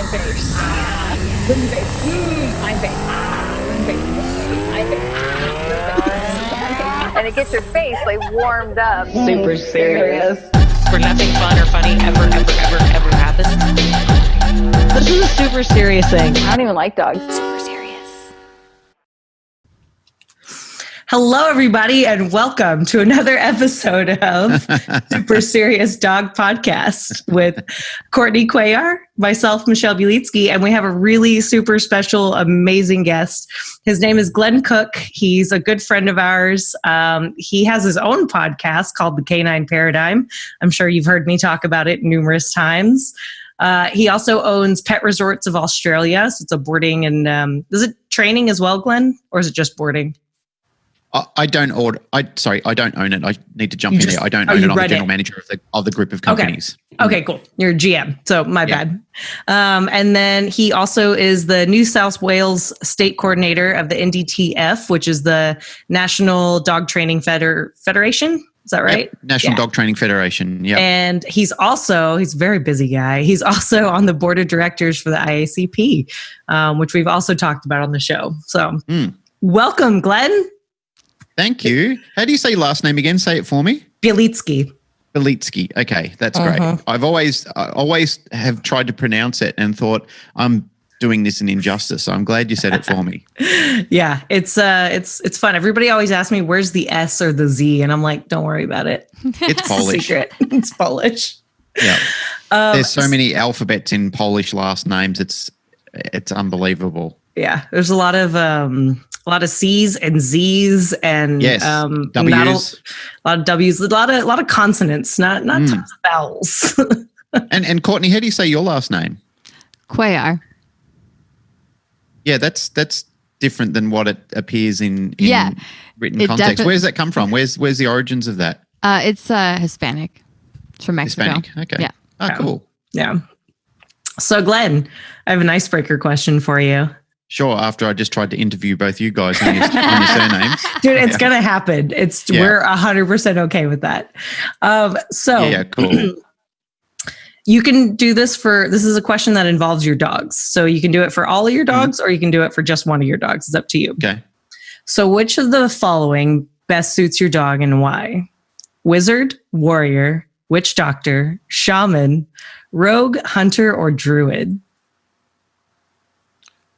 Fine face. Good face. Fine face. Good face. Fine face. And it gets your face like warmed up. Super serious. Where nothing fun or funny ever happens. This is a super serious thing. I don't even like dogs. Super serious. Hello, everybody, and welcome to another episode of Super Serious Dog Podcast with Courtney Cuellar, myself, Michelle Bielitsky, and we have a really super special, amazing guest. His name is Glenn Cooke. He's a good friend of ours. He has his own podcast called The Canine Paradigm. I'm sure you've heard me talk about it numerous times. He also owns Pet Resorts of Australia. So it's a boarding and is it training as well, Glenn? Or is it just boarding? I don't own it. I need to jump in there. I don't own it. I'm the general manager of the group of companies. Okay, cool. You're a GM. So my bad. And then he also is the New South Wales state coordinator of the NDTF, which is the National Dog Training Federation. Is that right? Yep. National Dog Training Federation. Yeah. And he's a very busy guy. He's also on the board of directors for the IACP, which we've also talked about on the show. So welcome, Glenn. Thank you. How do you say your last name again? Say it for me. Bielitsky. Bielitsky. Okay, that's great. I always have tried to pronounce it and thought I'm doing this an injustice. So I'm glad you said it for me. Yeah, it's fun. Everybody always asks me where's the S or the Z, and I'm like, don't worry about it. It's Polish. Secret. It's Polish. Yeah. There's so many alphabets in Polish last names. It's unbelievable. Yeah, there's a lot of C's and Z's and W's. a lot of W's, a lot of consonants, not tons of vowels. and Courtney, how do you say your last name? Cuellar. Yeah, that's different than what it appears in written context. Where does that come from? Where's the origins of that? It's Hispanic. It's from Mexico. Hispanic. Okay. Yeah. Oh, cool. Yeah. So Glenn, I have an icebreaker question for you. Sure, after I just tried to interview both you guys on your surnames. Dude, it's going to happen. We're 100% okay with that. Yeah, cool. You can do this this is a question that involves your dogs. So you can do it for all of your dogs or you can do it for just one of your dogs. It's up to you. Okay. So which of the following best suits your dog and why? Wizard, warrior, witch doctor, shaman, rogue, hunter, or druid?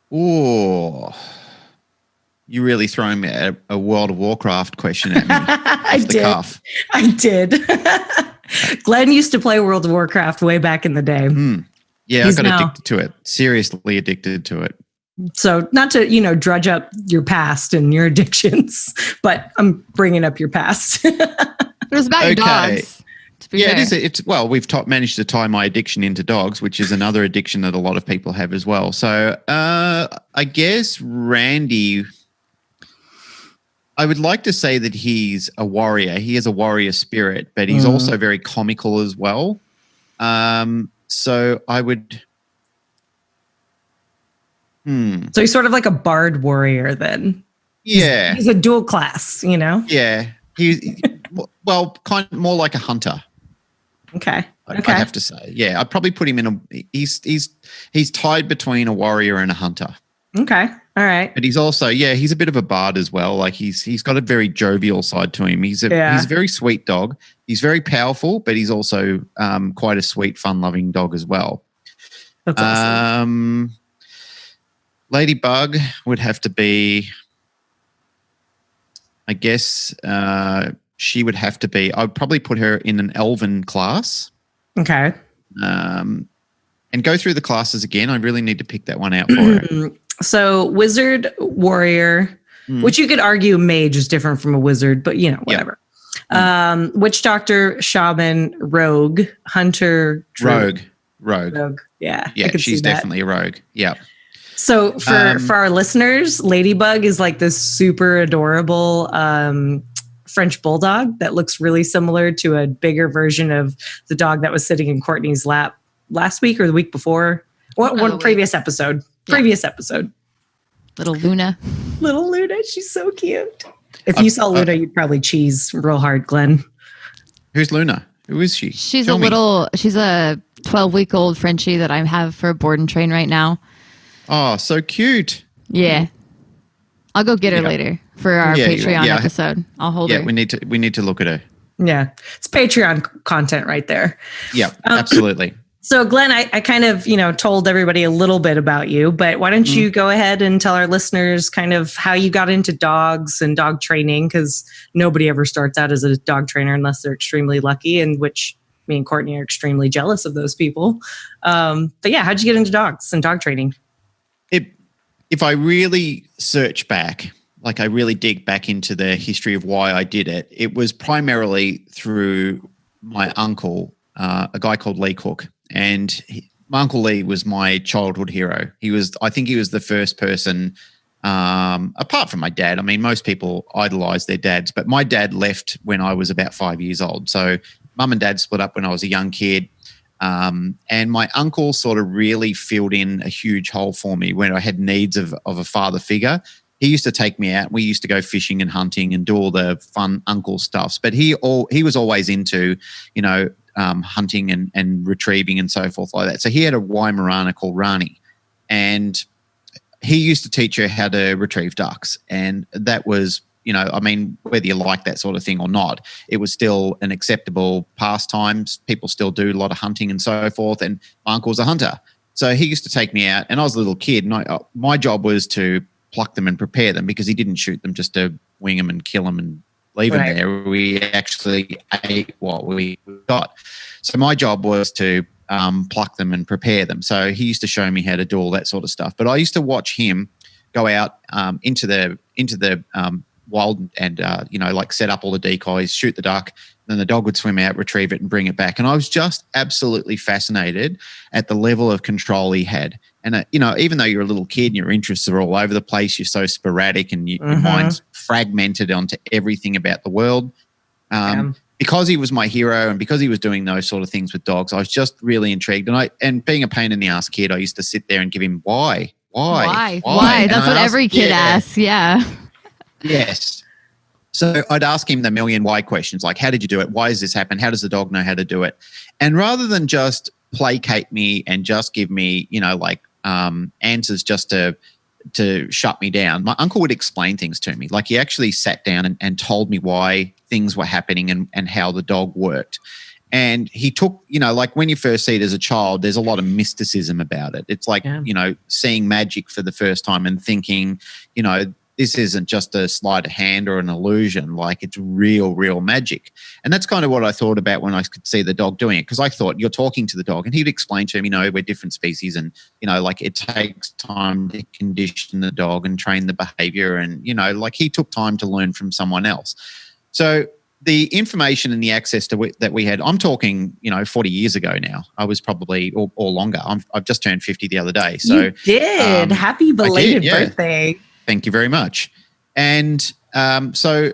Oh, you really throwing me a World of Warcraft question at me off the cuff. I did. Glenn used to play World of Warcraft way back in the day. Yeah, I got addicted to it. Seriously addicted to it. So not to, drudge up your past and your addictions, but I'm bringing up your past. It was about your dogs. Yeah, it is. We've managed to tie my addiction into dogs, which is another addiction that a lot of people have as well. So I guess Randy, I would like to say that he's a warrior. He has a warrior spirit, but he's also very comical as well. So I would... So he's sort of like a bard warrior then. Yeah. He's a dual class, Yeah. Kind of more like a hunter. Okay. I'd have to say. Yeah, I'd probably put him in he's tied between a warrior and a hunter. Okay. All right. But he's also, he's a bit of a bard as well. Like he's got a very jovial side to him. He's a very sweet dog. He's very powerful, but he's also quite a sweet, fun-loving dog as well. That's awesome. Ladybug would have to be, I guess, she would have to be, I'd probably put her in an elven class. Okay. And go through the classes again. I really need to pick that one out for her. So wizard, warrior, which you could argue mage is different from a wizard, but whatever. Yep. Witch doctor, shaman, rogue, hunter, druid. Rogue. Yeah. Yeah, she's definitely a rogue. Yeah. So for our listeners, Ladybug is like this super adorable French bulldog that looks really similar to a bigger version of the dog that was sitting in Courtney's lap last week or the week before. Previous episode. Little Luna. She's so cute. If you saw Luna, you'd probably cheese real hard, Glenn. Who's Luna? Who is she? She's a 12-week-old Frenchie that I have for a board and train right now. Oh, so cute. Yeah. I'll go get her later for our Patreon episode. I'll hold her. We need to look at her. Yeah. It's Patreon content right there. Yeah, absolutely. So Glenn, I kind of, told everybody a little bit about you, but why don't you go ahead and tell our listeners kind of how you got into dogs and dog training? Because nobody ever starts out as a dog trainer unless they're extremely lucky, and which me and Courtney are extremely jealous of those people. But yeah, how'd you get into dogs and dog training? If I really search back, like I really dig back into the history of why I did it, it was primarily through my uncle, a guy called Cooke. And my Uncle Lee was my childhood hero. I think he was the first person, apart from my dad. I mean, most people idolize their dads, but my dad left when I was about 5 years old. So mum and dad split up when I was a young kid. And my uncle sort of really filled in a huge hole for me when I had needs of a father figure. He used to take me out. We used to go fishing and hunting and do all the fun uncle stuffs. But he was always into, hunting and retrieving and so forth like that. So he had a Weimaraner called Rani, and he used to teach her how to retrieve ducks. And that was, whether you like that sort of thing or not, it was still an acceptable pastime. People still do a lot of hunting and so forth. And my uncle was a hunter. So he used to take me out, and I was a little kid, and my job was to pluck them and prepare them, because he didn't shoot them just to wing them and kill them and leave them there. We actually ate what we got. So my job was to pluck them and prepare them. So he used to show me how to do all that sort of stuff. But I used to watch him go out into the wild and, set up all the decoys, shoot the duck. Then the dog would swim out, retrieve it, and bring it back. And I was just absolutely fascinated at the level of control he had. And, even though you're a little kid and your interests are all over the place, you're so sporadic and your mind's fragmented onto everything about the world. Because he was my hero and because he was doing those sort of things with dogs, I was just really intrigued. And being a pain in the ass kid, I used to sit there and give him why? That's what every kid asks. Yeah. Yes. So I'd ask him the million why questions, like, how did you do it? Why does this happen? How does the dog know how to do it? And rather than just placate me and just give me, answers just to shut me down, my uncle would explain things to me. Like, he actually sat down and told me why things were happening and how the dog worked. And he took, when you first see it as a child, there's a lot of mysticism about it. It's like, seeing magic for the first time and thinking, this isn't just a sleight of hand or an illusion, like it's real magic. And that's kind of what I thought about when I could see the dog doing it, because I thought, you're talking to the dog, and he'd explain to me, we're different species, and, it takes time to condition the dog and train the behavior. And, he took time to learn from someone else. So the information and the access to that we had, I'm talking, 40 years ago now. I was probably, or longer. I've just turned 50 the other day. So you did. Happy belated birthday. Thank you very much. And so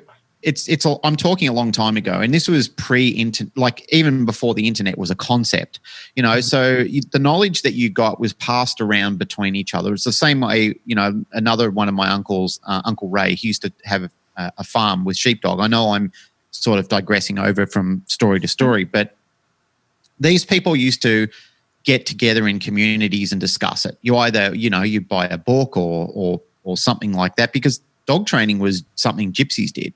I'm talking a long time ago, and this was pre-internet, even before the internet was a concept, so the knowledge that you got was passed around between each other. It's the same way, another one of my uncles, Uncle Ray, he used to have a farm with sheepdog. I know I'm sort of digressing over from story to story, but these people used to get together in communities and discuss it. You either, you buy a book or something like that, because dog training was something gypsies did.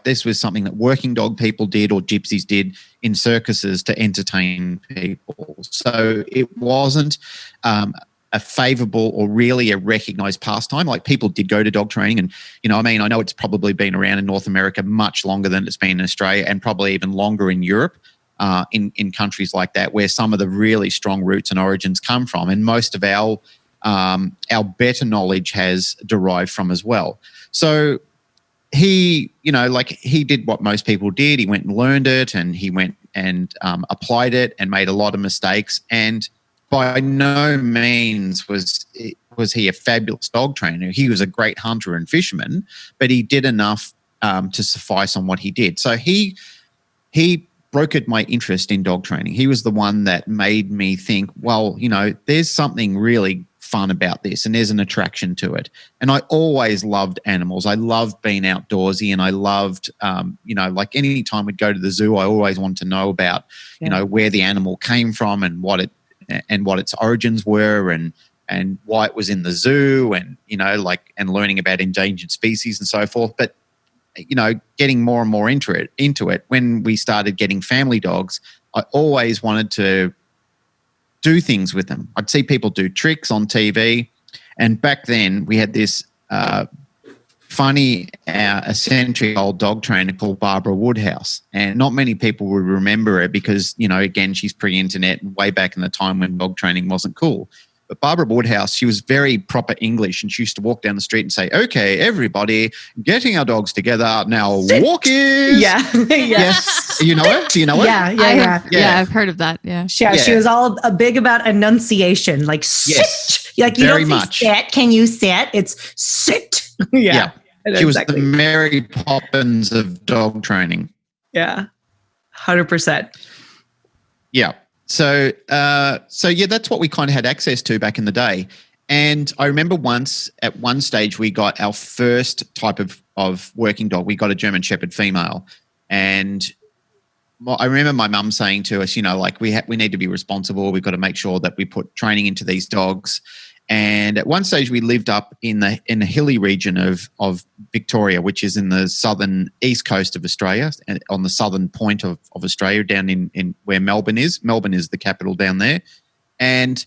This was something that working dog people did or gypsies did in circuses to entertain people. So it wasn't a favorable or really a recognized pastime. Like, people did go to dog training, and, I know it's probably been around in North America much longer than it's been in Australia, and probably even longer in Europe, in countries like that, where some of the really strong roots and origins come from. And most of our better knowledge has derived from as well. So he, he did what most people did. He went and learned it, and he went and applied it and made a lot of mistakes. And by no means was he a fabulous dog trainer. He was a great hunter and fisherman, but he did enough to suffice on what he did. So he brokered my interest in dog training. He was the one that made me think, well, there's something really fun about this and there's an attraction to it. And I always loved animals. I loved being outdoorsy, and I loved, like any time we'd go to the zoo, I always wanted to know about, where the animal came from and what its origins were, and why it was in the zoo, and, and learning about endangered species and so forth. But, getting more and more into it, when we started getting family dogs, I always wanted to do things with them. I'd see people do tricks on TV. And back then we had this funny, a century-old dog trainer called Barbara Woodhouse. And not many people would remember her because, again, she's pre-internet and way back in the time when dog training wasn't cool. But Barbara Woodhouse, she was very proper English, and she used to walk down the street and say, "Okay, everybody, getting our dogs together. Now walk is." Yeah. Yes. You know it? Do you know it? Yeah. I've heard of that. Yeah. She was all big about enunciation, like sit. Yes. Like, you very don't say much. sit. Can you sit? It's sit. Yeah. She was exactly. the Mary Poppins of dog training. Yeah. 100%. Yeah. So that's what we kind of had access to back in the day. And I remember at one stage, we got our first type of working dog. We got a German Shepherd female. And I remember my mum saying to us, we need to be responsible. We've got to make sure that we put training into these dogs. And at one stage, we lived up in the hilly region of Victoria, which is in the southern east coast of Australia, and on the southern point of Australia, down in where Melbourne is. Melbourne is the capital down there. And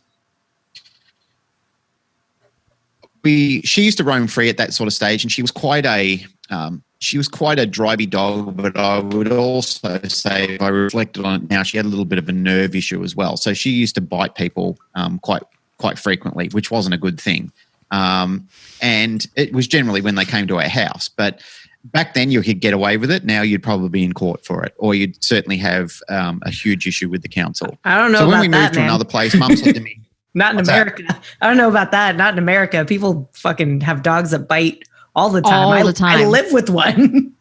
she used to roam free at that sort of stage, and she was quite a drivey dog. But I would also say, if I reflected on it now, she had a little bit of a nerve issue as well. So she used to bite people quite frequently, which wasn't a good thing. And it was generally when they came to our house. But back then you could get away with it. Now you'd probably be in court for it, or you'd certainly have a huge issue with the council. I don't know so about when we moved that, to man. another place, Mum said to me, Not in America. I don't know about that. Not in America. People fucking have dogs that bite all the time. All the time. I live with one.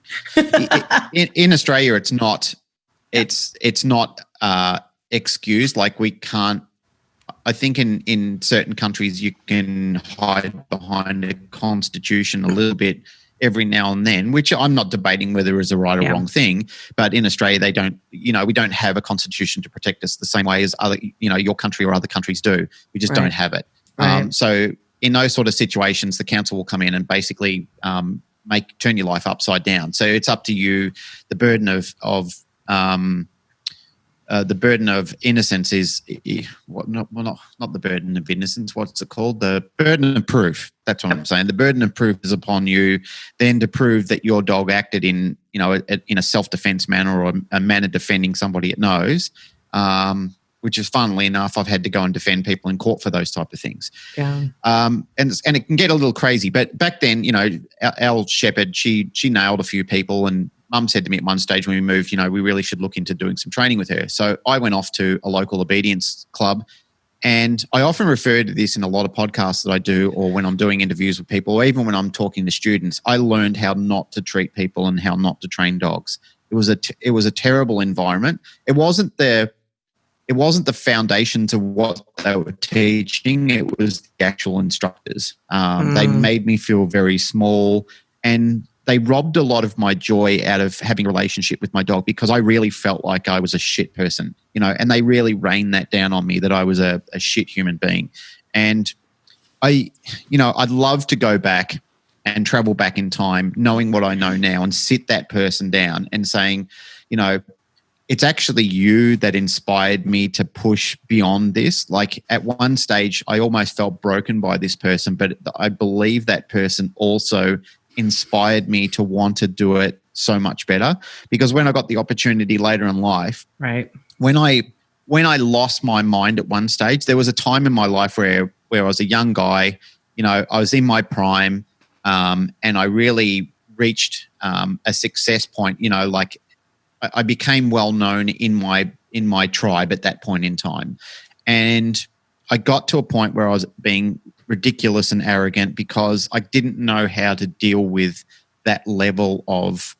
in Australia, it's not excused. Like, we can't. I think in certain countries you can hide behind a constitution a little bit every now and then, which I'm not debating whether it's a right or wrong thing. But in Australia, they don't. We don't have a constitution to protect us the same way as other, your country or other countries do. We just don't have it. Right. So in those sort of situations, the council will come in and basically turn your life upside down. So it's up to you. The burden of innocence is not the burden of innocence. What's it called? The burden of proof. That's what I'm saying. The burden of proof is upon you, then to prove that your dog acted in a self-defense manner, or a manner defending somebody it knows. Which is, funnily enough, I've had to go and defend people in court for those type of things. Yeah. And it can get a little crazy. But back then, our Shepherd, she nailed a few people, and Mum said to me at one stage when we moved, we really should look into doing some training with her. So I went off to a local obedience club, and I often refer to this in a lot of podcasts that I do, or when I'm doing interviews with people, or even when I'm talking to students. I learned how not to treat people and how not to train dogs. It was a terrible environment. It wasn't the foundation to what they were teaching. It was the actual instructors. They made me feel very small, and they robbed a lot of my joy out of having a relationship with my dog, because I really felt like I was a shit person, and they really rained that down on me, that I was a shit human being. And I'd love to go back and travel back in time, knowing what I know now, and sit that person down and saying, it's actually you that inspired me to push beyond this. Like, at one stage, I almost felt broken by this person, but I believe that person also inspired me to want to do it so much better. Because when I got the opportunity later in life, Right. when I lost my mind at one stage, there was a time in my life where I was a young guy, I was in my prime, and I really reached a success point, like, I became well known in my tribe at that point in time. And I got to a point where I was being ridiculous and arrogant, because I didn't know how to deal with that level of,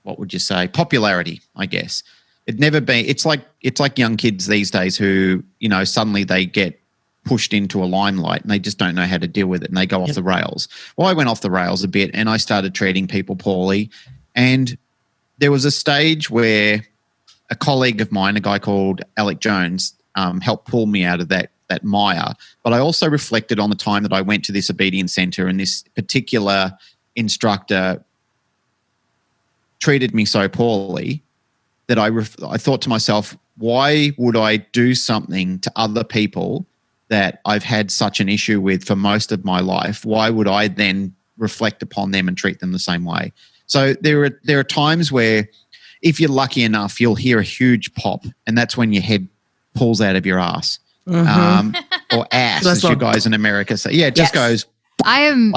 what would you say, popularity, I guess. It never been. It's like young kids these days who, you know, suddenly they get pushed into a limelight and they just don't know how to deal with it and they go off the rails. Well, I went off the rails a bit and I started treating people poorly. And there was a stage where a colleague of mine, a guy called Alec Jones, helped pull me out of that mire. But I also reflected on the time that I went to this obedience center and this particular instructor treated me so poorly that I thought to myself, why would I do something to other people that I've had such an issue with for most of my life? Why would I then reflect upon them and treat them the same way? So there are times where, if you're lucky enough, you'll hear a huge pop, and that's when your head pulls out of your ass, or ass, as you guys in America say. Yeah, it just goes. I'm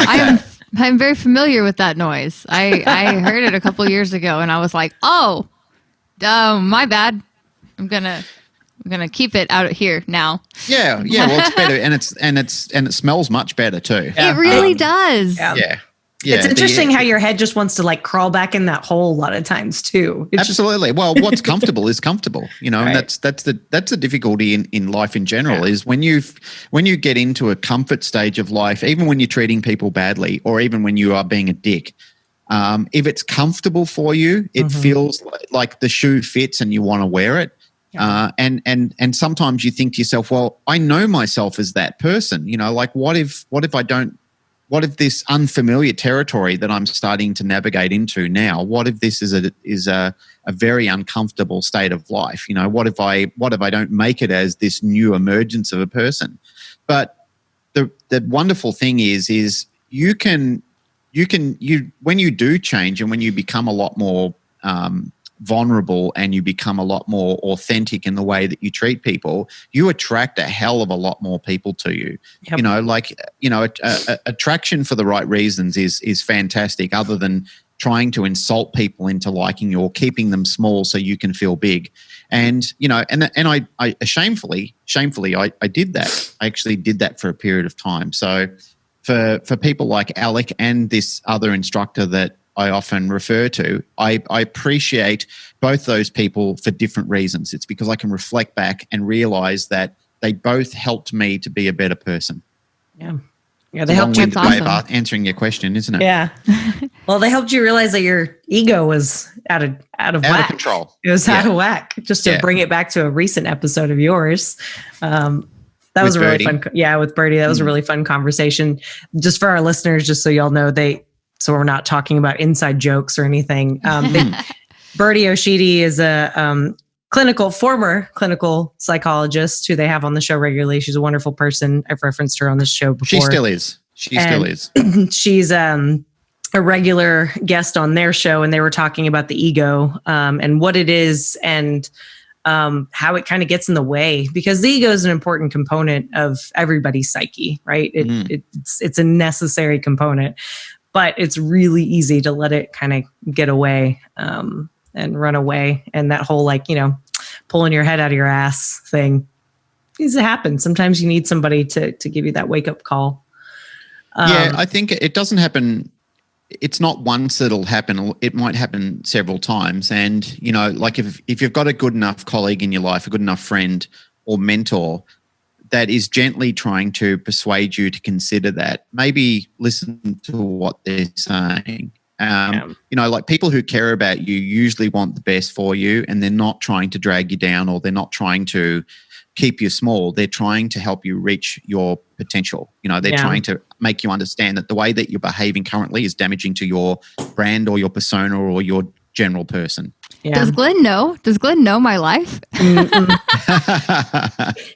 very familiar with that noise. I heard it a couple years ago, and I was like, oh, my bad. I'm gonna keep it out here now. Yeah. Well, it's better, and it smells much better too. It really does. Yeah. It's interesting how your head just wants to like crawl back in that hole a lot of times too. Absolutely. Well, what's comfortable is comfortable, you know, and that's the difficulty in life in general is when you get into a comfort stage of life, even when you're treating people badly or even when you are being a dick, if it's comfortable for you, it feels like the shoe fits and you want to wear it. Yeah. And sometimes you think to yourself, well, I know myself as that person, you know, like what if this unfamiliar territory that I'm starting to navigate into now, what if this is a very uncomfortable state of life? You know, what if I don't make it as this new emergence of a person? But the wonderful thing is you when you do change and when you become a lot more vulnerable and you become a lot more authentic in the way that you treat people, you attract a hell of a lot more people to you. Yep. You know, like, you know, attraction for the right reasons is fantastic, other than trying to insult people into liking you or keeping them small so you can feel big. And, you know, and I shamefully I did that. I actually did that for a period of time. So for people like Alec and this other instructor that I often refer to, I appreciate both those people for different reasons. It's because I can reflect back and realize that they both helped me to be a better person. Yeah. Yeah, they helped you. That's awesome. Way of answering your question, isn't it? Yeah. Well, they helped you realize that your ego was out of whack. Out of control. It was out of whack. Just to bring it back to a recent episode of yours. That was a really fun. Yeah, with Birdie, that was a really fun conversation. Just for our listeners, just so y'all know, so we're not talking about inside jokes or anything. Birdie Oshidi is a former clinical psychologist who they have on the show regularly. She's a wonderful person. I've referenced her on this show before. She still is. She's a regular guest on their show, and they were talking about the ego and what it is and how it kind of gets in the way, because the ego is an important component of everybody's psyche, right? It's a necessary component. But it's really easy to let it kind of get away and run away. And that whole, like, you know, pulling your head out of your ass thing needs to happen. Sometimes you need somebody to give you that wake up call. I think it doesn't happen. It's not once it'll happen. It might happen several times. And, you know, like if you've got a good enough colleague in your life, a good enough friend or mentor that is gently trying to persuade you to consider that, maybe listen to what they're saying. You know, like people who care about you usually want the best for you, and they're not trying to drag you down, or they're not trying to keep you small. They're trying to help you reach your potential. You know, they're trying to make you understand that the way that you're behaving currently is damaging to your brand or your persona or your general person. Yeah. Does Glenn know my life? He's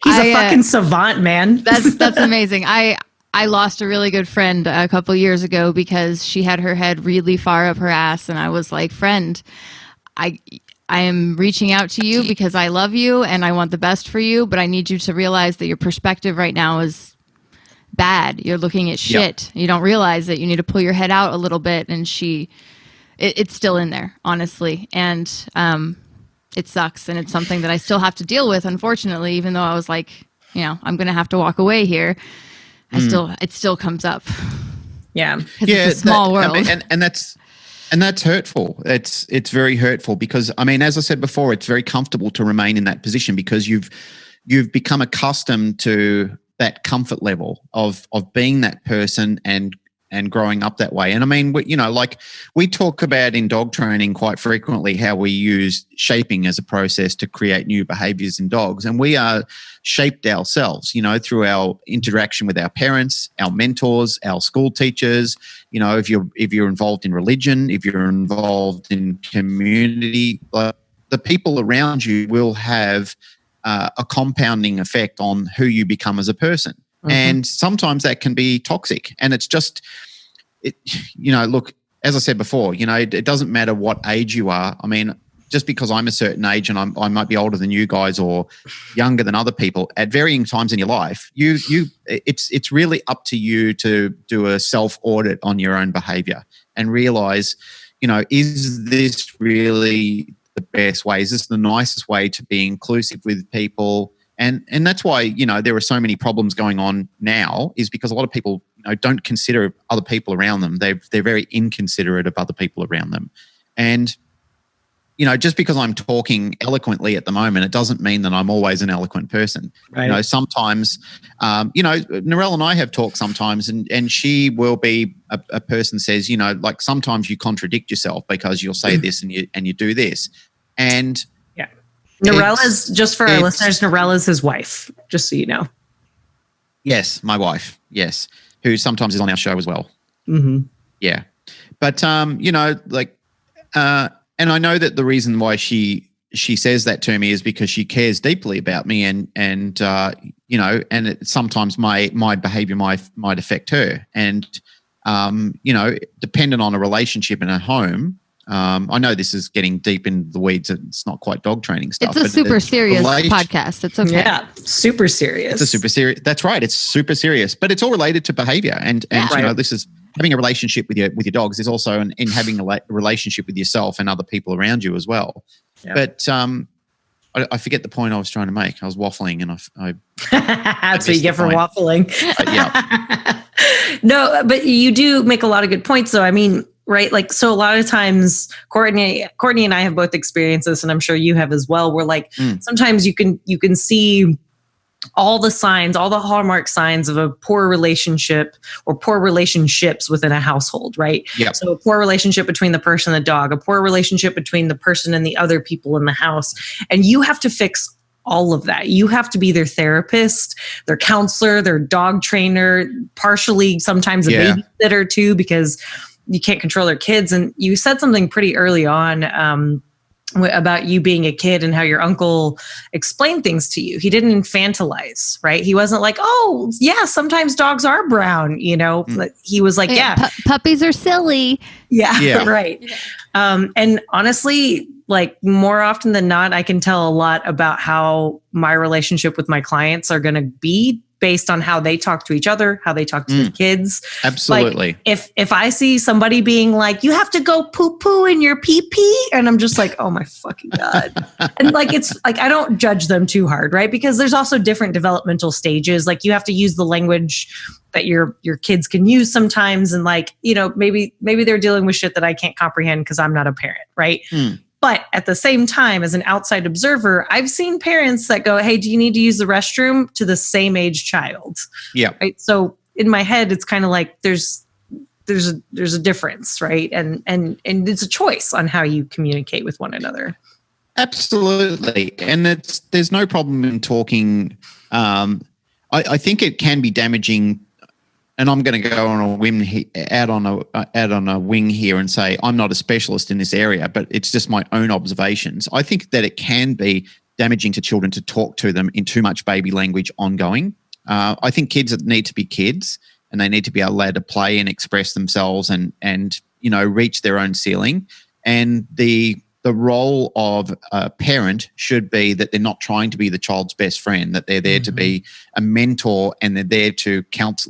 a fucking savant, man. That's amazing. I lost a really good friend a couple years ago because she had her head really far up her ass, and I was like, friend, I am reaching out to you because I love you and I want the best for you, but I need you to realize that your perspective right now is bad. You're looking at shit. Yep. You don't realize that you need to pull your head out a little bit. And it's still in there, honestly. And it sucks. And it's something that I still have to deal with, unfortunately, even though I was like, you know, I'm going to have to walk away here. It still comes up. Yeah. It's a small world. I mean, and And that's hurtful. It's very hurtful because, I mean, as I said before, it's very comfortable to remain in that position because you've become accustomed to that comfort level of being that person and growing up that way. And I mean, we talk about in dog training quite frequently how we use shaping as a process to create new behaviors in dogs. And we are shaped ourselves, through our interaction with our parents, our mentors, our school teachers. If you're involved in religion, if you're involved in community, the people around you will have a compounding effect on who you become as a person. Mm-hmm. And sometimes that can be toxic. And it's just, look, as I said before, it doesn't matter what age you are. I mean, just because I'm a certain age and I might be older than you guys or younger than other people at varying times in your life, it's really up to you to do a self-audit on your own behavior and realize, is this really the best way? Is this the nicest way to be inclusive with people? And that's why, there are so many problems going on now is because a lot of people don't consider other people around them. They're very inconsiderate of other people around them. And, just because I'm talking eloquently at the moment, it doesn't mean that I'm always an eloquent person. Right. Sometimes, Narelle and I have talked sometimes and she will be a person says, like sometimes you contradict yourself because you'll say this and you do this. And yeah, Narelle is, just for our listeners, Narelle is his wife, just so you know. Yes, my wife. Yes. Who sometimes is on our show as well. Mm-hmm. Yeah. But, and I know that the reason why she says that to me is because she cares deeply about me and sometimes my behavior might affect her. And, dependent on a relationship in a home, I know this is getting deep in the weeds. It's not quite dog training stuff. It's a super serious podcast. It's okay. Yeah, super serious. It's a super serious. That's right. It's super serious, but it's all related to behavior. And this is having a relationship with your dogs is also in having a relationship with yourself and other people around you as well. Yeah. But I forget the point I was trying to make. I was waffling, and I that's what you get for waffling. Yeah. No, but you do make a lot of good points, though. I mean, right? Like, so a lot of times, Courtney and I have both experienced this, and I'm sure you have as well. Where like sometimes you can see all the signs, all the hallmark signs of a poor relationship or poor relationships within a household, right? Yep. So a poor relationship between the person and the dog, a poor relationship between the person and the other people in the house. And you have to fix all of that. You have to be their therapist, their counselor, their dog trainer, partially sometimes a babysitter too, because you can't control their kids. And you said something pretty early on about you being a kid and how your uncle explained things to you. He didn't infantilize, right? He wasn't like, oh, yeah, sometimes dogs are brown, He was like, puppies are silly. Yeah. Right. And honestly, like more often than not, I can tell a lot about how my relationship with my clients are going to be based on how they talk to each other, how they talk to the kids. Absolutely. Like if I see somebody being like, you have to go poo-poo in your pee-pee, and I'm just like, oh my fucking God. And like, it's like, I don't judge them too hard, right? Because there's also different developmental stages. Like you have to use the language that your kids can use sometimes. And like, maybe they're dealing with shit that I can't comprehend because I'm not a parent, right? But at the same time, as an outside observer, I've seen parents that go, hey, do you need to use the restroom to the same age child? Yeah. Right. So in my head, it's kind of like there's a difference, right? And it's a choice on how you communicate with one another. Absolutely. And there's no problem in talking. I think it can be damaging. And I'm going to go on a whim out on a wing here and say I'm not a specialist in this area, but it's just my own observations. I think that it can be damaging to children to talk to them in too much baby language ongoing. I think kids need to be kids, and they need to be allowed to play and express themselves and reach their own ceiling. And the role of a parent should be that they're not trying to be the child's best friend, that they're there to be a mentor, and they're there to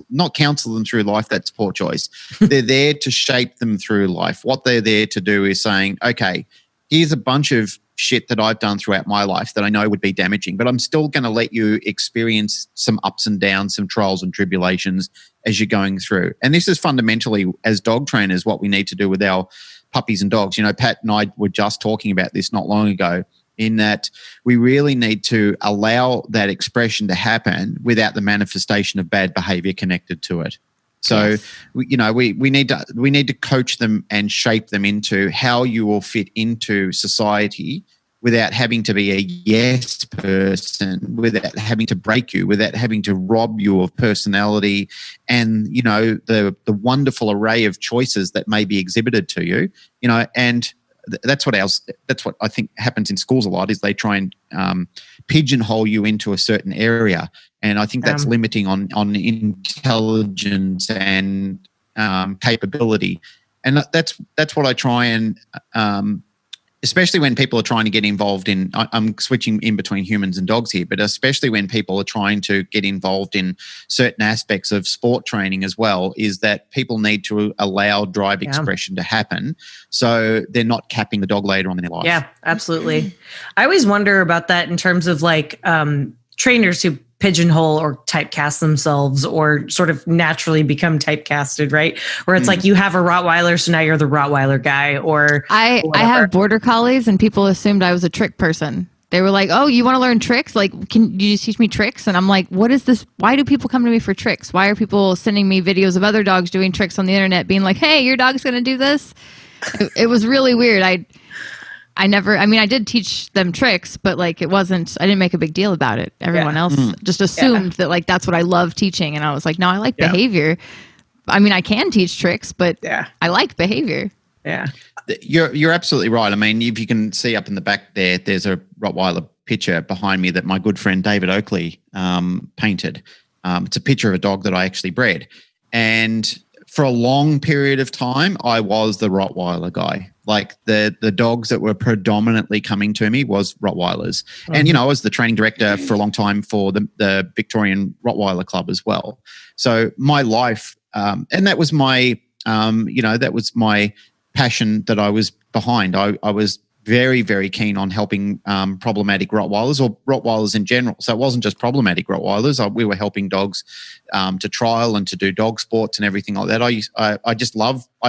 not counsel them through life. That's a poor choice. They're there to shape them through life. What they're there to do is saying, okay, here's a bunch of shit that I've done throughout my life that I know would be damaging, but I'm still going to let you experience some ups and downs, some trials and tribulations as you're going through. And this is fundamentally, as dog trainers, what we need to do with our puppies and dogs. You know, Pat and I were just talking about this not long ago, in that we really need to allow that expression to happen without the manifestation of bad behavior connected to it. So, Yes. we need to coach them and shape them into how you will fit into society without having to be a yes person, without having to break you, without having to rob you of personality and, the wonderful array of choices that may be exhibited to you, and that's what I think happens in schools a lot, is they try and pigeonhole you into a certain area. And I think that's limiting on intelligence and capability. And that's what I try and especially when people are trying to get involved in, I'm switching in between humans and dogs here, but especially when people are trying to get involved in certain aspects of sport training as well, is that people need to allow drive expression to happen, so they're not capping the dog later on in their life. Yeah, absolutely. I always wonder about that in terms of like trainers who pigeonhole or typecast themselves or sort of naturally become typecasted, right? Where it's like you have a Rottweiler, so now you're the Rottweiler guy, or I have border collies, and people assumed I was a trick person. They were like, "Oh, you want to learn tricks? Like, can you just teach me tricks?" And I'm like, "What is this? Why do people come to me for tricks? Why are people sending me videos of other dogs doing tricks on the internet, being like, 'Hey, your dog's going to do this'?" It was really weird. I did teach them tricks, but like I didn't make a big deal about it. Everyone else just assumed that like that's what I love teaching. And I was like, no, I like behavior. I mean, I can teach tricks, but I like behavior. Yeah. You're absolutely right. I mean, if you can see up in the back there's a Rottweiler picture behind me that my good friend David Oakley painted. It's a picture of a dog that I actually bred. And for a long period of time, I was the Rottweiler guy. Like the dogs that were predominantly coming to me was Rottweilers. Mm-hmm. And, I was the training director for a long time for the Victorian Rottweiler Club as well. So my life, and that was my, that was my passion that I was behind. I was very, very keen on helping problematic Rottweilers or Rottweilers in general. So it wasn't just problematic Rottweilers. We were helping dogs to trial and to do dog sports and everything like that. I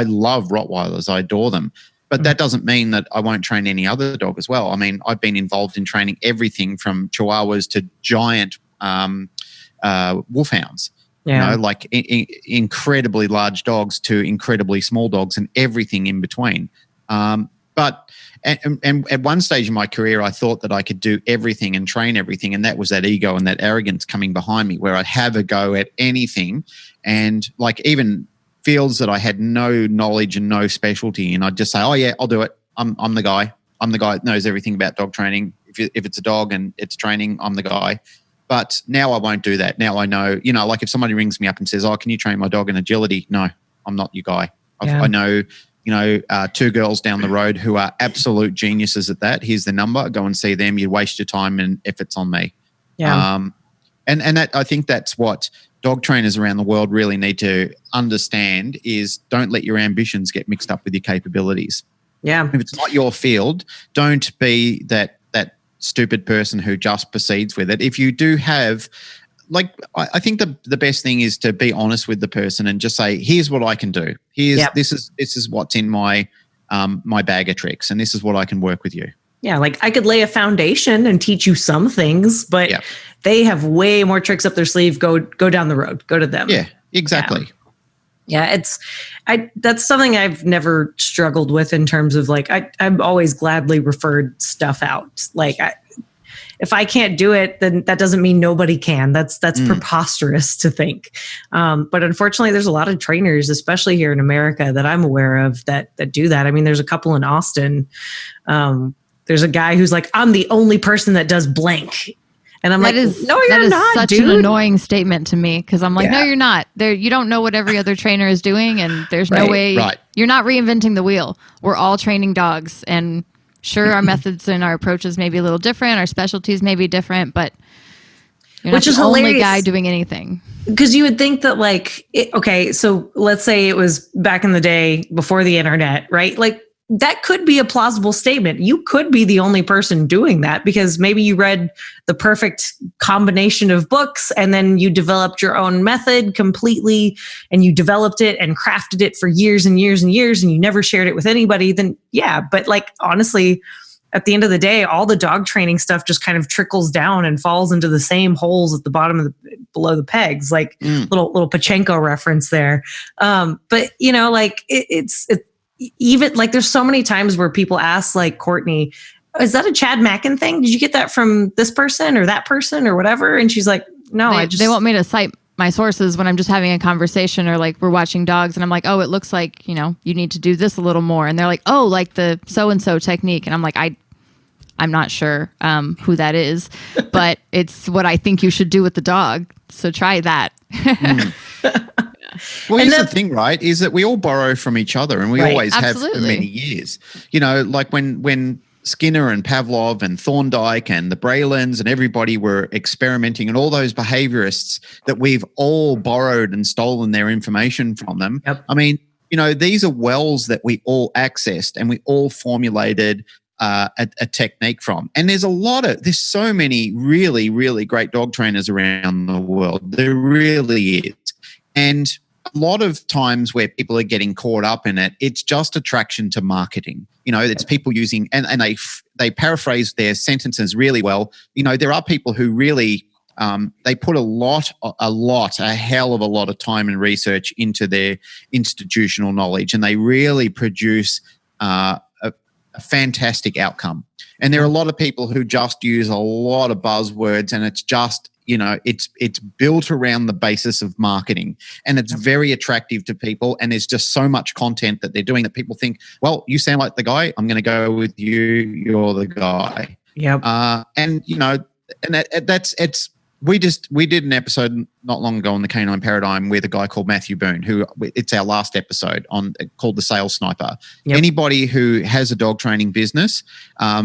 love Rottweilers. I adore them. But that doesn't mean that I won't train any other dog as well. I mean, I've been involved in training everything from Chihuahuas to giant wolfhounds. Yeah. Like incredibly large dogs to incredibly small dogs and everything in between. But at one stage in my career, I thought that I could do everything and train everything. And that was that ego and that arrogance coming behind me, where I'd have a go at anything. And like even fields that I had no knowledge and no specialty in, I'd just say, oh yeah, I'll do it. I'm the guy. I'm the guy that knows everything about dog training. If it's a dog and it's training, I'm the guy. But now I won't do that. Now I know, like if somebody rings me up and says, oh, can you train my dog in agility? No, I'm not your guy. I know, two girls down the road who are absolute geniuses at that. Here's the number. Go and see them. You waste your time and efforts on me. Yeah. And that, I think that's what dog trainers around the world really need to understand, is don't let your ambitions get mixed up with your capabilities. Yeah. If it's not your field, don't be that stupid person who just proceeds with it. If you do have, I think the best thing is to be honest with the person and just say, here's what I can do. This is what's in my my bag of tricks, and this is what I can work with you. Yeah, like I could lay a foundation and teach you some things, but they have way more tricks up their sleeve. Go down the road. Go to them. Yeah, exactly. Yeah, that's something I've never struggled with in terms of like I'm always gladly referred stuff out. Like if I can't do it, then that doesn't mean nobody can. That's preposterous to think. But unfortunately, there's a lot of trainers, especially here in America, that I'm aware of that do that. I mean, there's a couple in Austin. There's a guy who's like, I'm the only person that does blank. And I'm no, you're not, that is such dude. An annoying statement to me, because I'm like, no, you're not. You don't know what every other trainer is doing, and there's no way. Right. You're not reinventing the wheel. We're all training dogs, and sure, our methods and our approaches may be a little different. Our specialties may be different, but you're not the only guy doing anything. Because you would think that so let's say it was back in the day before the internet, right? Like that could be a plausible statement. You could be the only person doing that because maybe you read the perfect combination of books and then you developed your own method completely and you developed it and crafted it for years and years and years and you never shared it with anybody. Then yeah, but like honestly, at the end of the day, all the dog training stuff just kind of trickles down and falls into the same holes at the bottom of below the pegs, like little Pachenko reference there. But you know, like it's even like there's so many times where people ask like Courtney, is that a Chad Mackin thing? Did you get that from this person or that person or whatever? And she's like, no, they want me to cite my sources when I'm just having a conversation or like we're watching dogs and I'm like, oh, it looks like, you know, you need to do this a little more. And they're like, oh, like the so-and-so technique. And I'm like, I'm not sure who that is, but it's what I think you should do with the dog. So try that. Well, here's the thing, right, is that we all borrow from each other and we always have for Absolutely. many years. You know, like when Skinner and Pavlov and Thorndike and the Braylons and everybody were experimenting and all those behaviorists that we've all borrowed and stolen their information from them. Yep. I mean, you know, these are wells that we all accessed and we all formulated a technique from. And there's so many really, really great dog trainers around the world. There really is. And a lot of times where people are getting caught up in it, it's just attraction to marketing. You know, it's people using, and they paraphrase their sentences really well. You know, there are people who really, they put a hell of a lot of time and research into their institutional knowledge, and they really produce a fantastic outcome. And there are a lot of people who just use a lot of buzzwords, and it's just, you know, it's built around the basis of marketing, and it's very attractive to people. And there's just so much content that they're doing that people think, well, you sound like the guy, I'm going to go with you. You're the guy. Yep. And you know, and we did an episode not long ago on the Canine Paradigm with a guy called Matthew Boone, who it's our last episode on, called The Sales Sniper. Yep. Anybody who has a dog training business,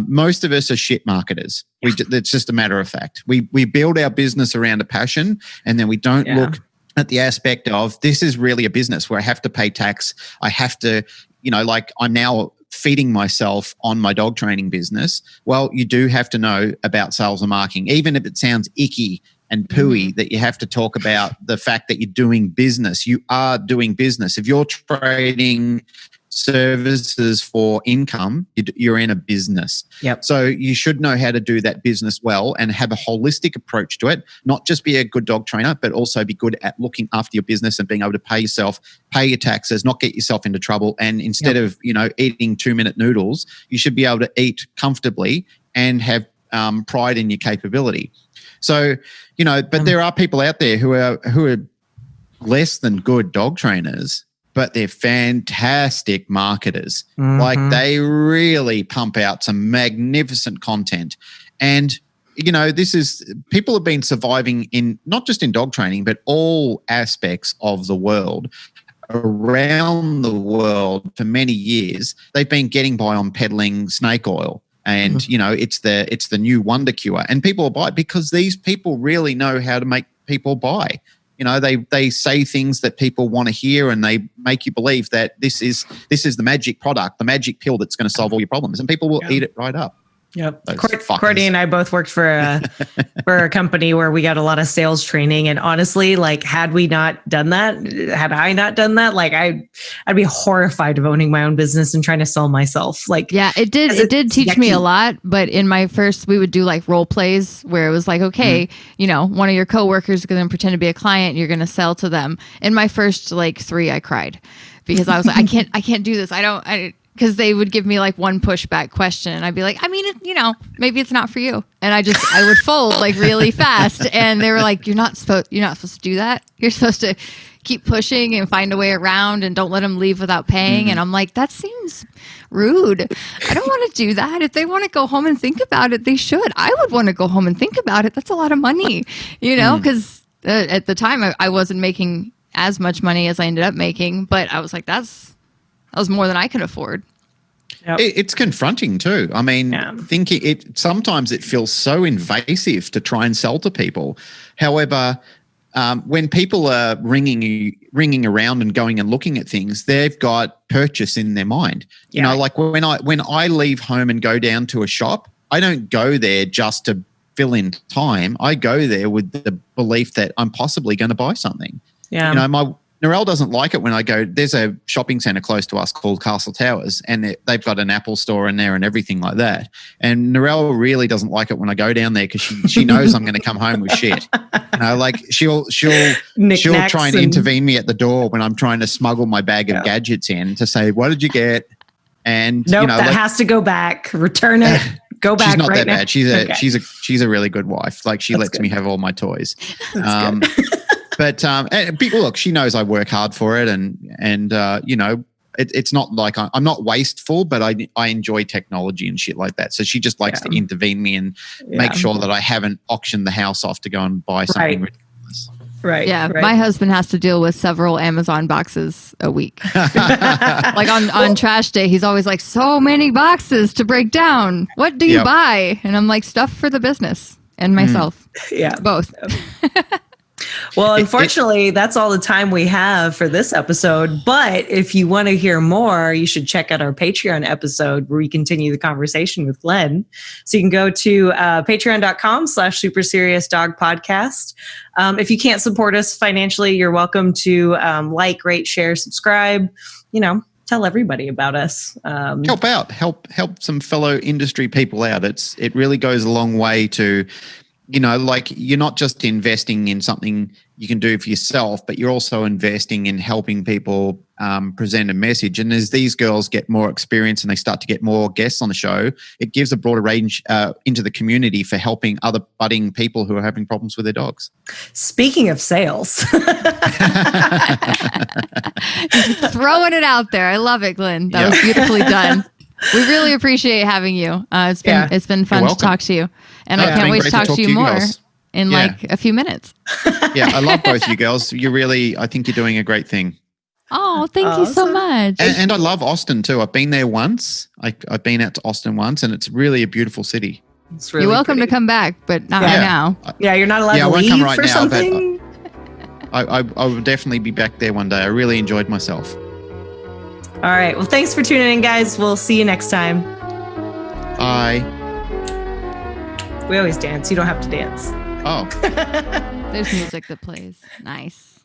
most of us are shit marketers. It's just a matter of fact. We build our business around a passion, and then we don't look at the aspect of, this is really a business where I have to pay tax. I have to, you know, like I'm now feeding myself on my dog training business. Well, you do have to know about sales and marketing, even if it sounds icky and pooey, that you have to talk about the fact that you're doing business. You are doing business. If you're trading services for income, you're in a business. Yep. So you should know how to do that business well and have a holistic approach to it, not just be a good dog trainer, but also be good at looking after your business and being able to pay yourself, pay your taxes, not get yourself into trouble. And instead of, you know, eating 2-minute noodles, you should be able to eat comfortably and have pride in your capability. So, you know, but there are people out there who are less than good dog trainers, but they're fantastic marketers. Mm-hmm. Like they really pump out some magnificent content. And, you know, people have been surviving in, not just in dog training, but all aspects of the world, around the world for many years. They've been getting by on peddling snake oil. And, you know, it's the new wonder cure. And people will buy it because these people really know how to make people buy. You know, they say things that people want to hear, and they make you believe that this is the magic product, the magic pill that's going to solve all your problems, and people will eat it right up. Yep. Courtney and I both worked for a company where we got a lot of sales training, and honestly, like had I not done that, like I'd be horrified of owning my own business and trying to sell myself. Like, yeah, it did teach me a lot. But in my first, we would do like role plays where it was like, okay, you know, one of your coworkers is going to pretend to be a client, you're going to sell to them. In my first like 3, I cried because I was like, I can't do this. Because they would give me like one pushback question, and I'd be like, I mean, you know, maybe it's not for you. And I would fold like really fast. And they were like, you're not supposed to do that. You're supposed to keep pushing and find a way around, and don't let them leave without paying. And I'm like, that seems rude. I don't want to do that. If they want to go home and think about it, they should. I would want to go home and think about it. That's a lot of money, you know, because at the time I wasn't making as much money as I ended up making, but I was like, that was more than I could afford. Yep. It's confronting too. I mean, sometimes it feels so invasive to try and sell to people. However, when people are ringing ringing around and going and looking at things. They've got purchase in their mind. You know, like when I leave home and go down to a shop, I don't go there just to fill in time. I go there with the belief that I'm possibly going to buy something. Yeah. You know, Narelle doesn't like it when I go. There's a shopping centre close to us called Castle Towers, and they've got an Apple store in there and everything like that. And Narelle really doesn't like it when I go down there because she knows I'm going to come home with shit. You know, like she'll try and intervene me at the door when I'm trying to smuggle my bag of gadgets in to say, "What did you get?" And nope, you know, that has to go back. Return it. Go back. She's not right that now. bad. She's a really good wife. Like she lets me have all my toys. But people, look, she knows I work hard for it, and you know, it's not like I'm not wasteful, but I enjoy technology and shit like that. So she just likes to intervene me and make sure that I haven't auctioned the house off to go and buy something ridiculous. Right. Yeah, right. my husband has to deal with several Amazon boxes a week. Like on trash day, he's always like, so many boxes to break down. What do you buy? And I'm like, stuff for the business and myself. Yeah. Both. Well, unfortunately, that's all the time we have for this episode. But if you want to hear more, you should check out our Patreon episode where we continue the conversation with Glenn. So you can go to patreon.com/superseriousdogpodcast. If you can't support us financially, you're welcome to like, rate, share, subscribe, you know, tell everybody about us. Help out, help some fellow industry people out. It really goes a long way to, you know, like you're not just investing in something you can do for yourself, but you're also investing in helping people present a message. And as these girls get more experience and they start to get more guests on the show, it gives a broader range into the community for helping other budding people who are having problems with their dogs. Speaking of sales. Throwing it out there. I love it, Glenn. That was beautifully done. We really appreciate having you. It's been fun to talk to you. And I can't wait to talk to you more in like a few minutes. Yeah, I love both you girls. I think you're doing a great thing. Oh, thank you so much. And I love Austin too. I've been there once. I've been out to Austin once, and it's really a beautiful city. It's really you're welcome to come back, but not right now. Yeah, you're not allowed to leave come right or now, something? I will definitely be back there one day. I really enjoyed myself. All right. Well, thanks for tuning in, guys. We'll see you next time. Bye. We always dance. You don't have to dance. Oh. There's music that plays. Nice.